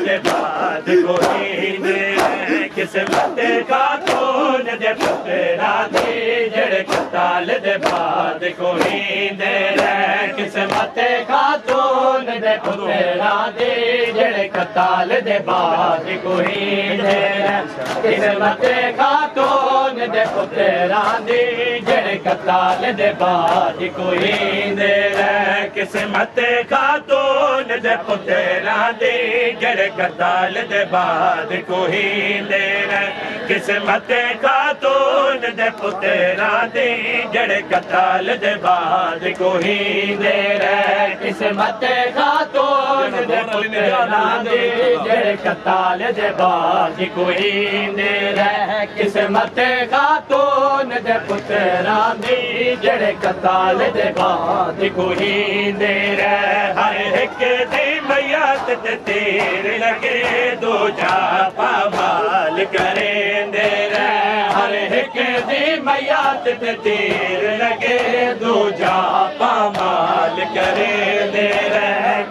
दे बाद कोई दे किस्मत खातून दे पुत्रा दी जड़े कताल दे बाद कोई दे किस्मत खातून दे पुत्रा दी जड़े कताल दे बाद कोई दे किस्मत खातून दे पुत्रा दी जड़े कताल दे बाद कोई दे किस्मत खातून दे पुत्रा दी जड़े कताल दे बाद कोई दे किस्मत खातून दे पुत्रा दी जड़े कताल दे बाद कोई दे किस्मत खातून दे पुत्रा दी जड़े कताल दे बाद कोई दे किस्मत खातून दे पुत्रा दी जड़े कताल दे बाद कोई दे हर एक दी मैयत ते तीर लगे दो जा पामाल करें दे हर एक दी मैयत ते तीर लगे दो जा पामाल करें दे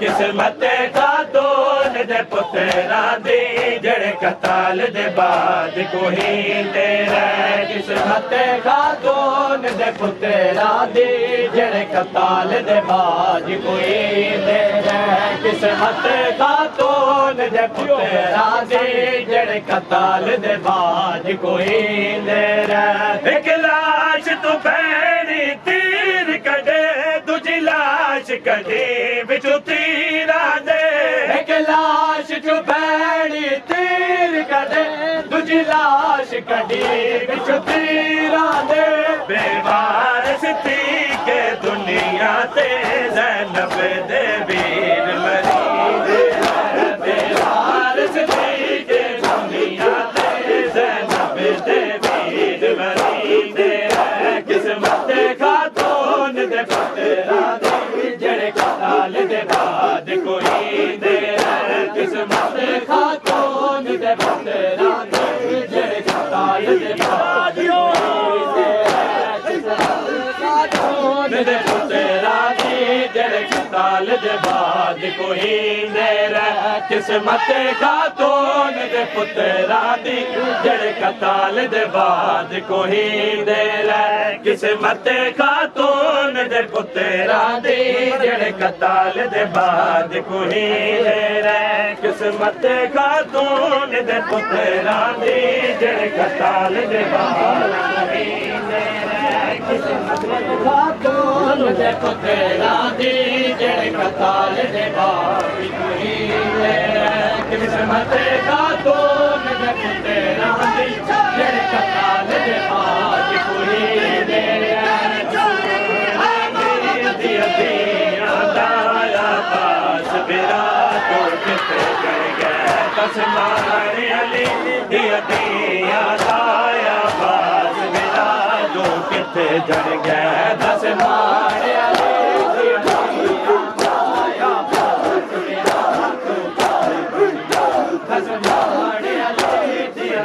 किस्मत खातून दे पुत्रा दी जड़े कताल दे बाद कोई दे किस्मत खातून दे पुत्रा दी जड़े कताल दे बाद कोई दे किस्मत खातून दे पुत्रा दी जड़े कताल दे बाद कोई दे एक लाश तो पैरी तीर कटे दूजी लाश कटे बिचू तीरा दे एक लाश तो पैरी तीर कटे दूजी लाश कटे बिचू तीरा दे बेवारस थी के दुनिया ते ज़ैनब दे वीर मरी बेवारस थी के दुनिया ते ज़ैनब दे वीर मरी किस्मत खातून दे पुत्रा दी जड़े कताल दे बाद कोई दे किस्मत खातून दे पुत्रा दी जड़े कताल दे बाद दे पुत्रा दी जड़े कताल दे बाद कोई दे किस्मत खातून दे पुत्रा दी जड़े कताल दे बाद कोई दे किस्मत खातून दे पुत्रा दी जड़े कताल दे बाद कोई दे किस्मत खातून दे पुत्रा दी जड़े कताल दे बाद कोई दे किस्मत खातून दे पुत्रा दी जड़े कताल दे बाद कोई दे किस्मत खातून दे पुत्रा दी जड़े कताल दे बाद कोई दे दाया पास बिरा तो किते गए तस्मारे अली दिया दिया दाया पास बिरा तो किते जड़ गए तस्मारे अली दिया दाया पास बिरा तो तस्मारे अली दिया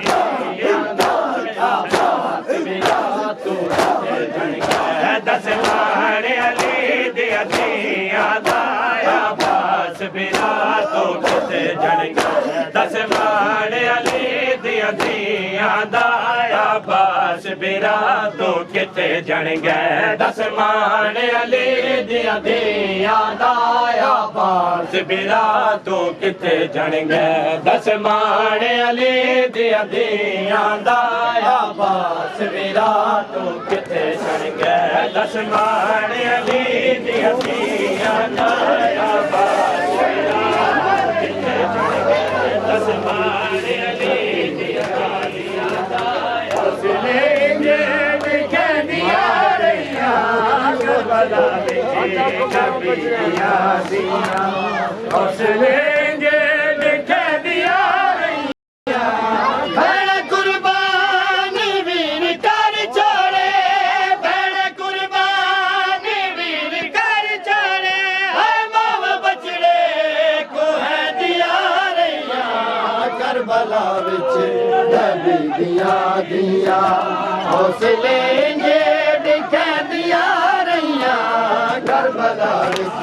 दाया पास बिरा तो किते जड़ गए तस्मारे अली दिया दिया दाया पास बिरा तो किते जड़ गए तस्मारे अली दिया दिया दाया पास बिरा तो किते जड़ गए तस्मारे अली दिया दिया दाया पास बिरा तो किते जड़ गए तस्मारे अली दिया दिया दाया पास बिरा तो किते जड़ गए तस्मारे अली दिया दिया दाया पास बिरा किते जड़ गए तस्मारे अली दिया दिया दाया हौसले दिया रैया करबला दिया दिया हौसले दिया रैया भैन कुर्बानी वीर कर छोड़े भैन कुर्बानी वीर कर छोड़े है माव बचड़े को है दिया रैया करबला विच नबी दिया दिया हौसले दिखा दिया रैया करबला विच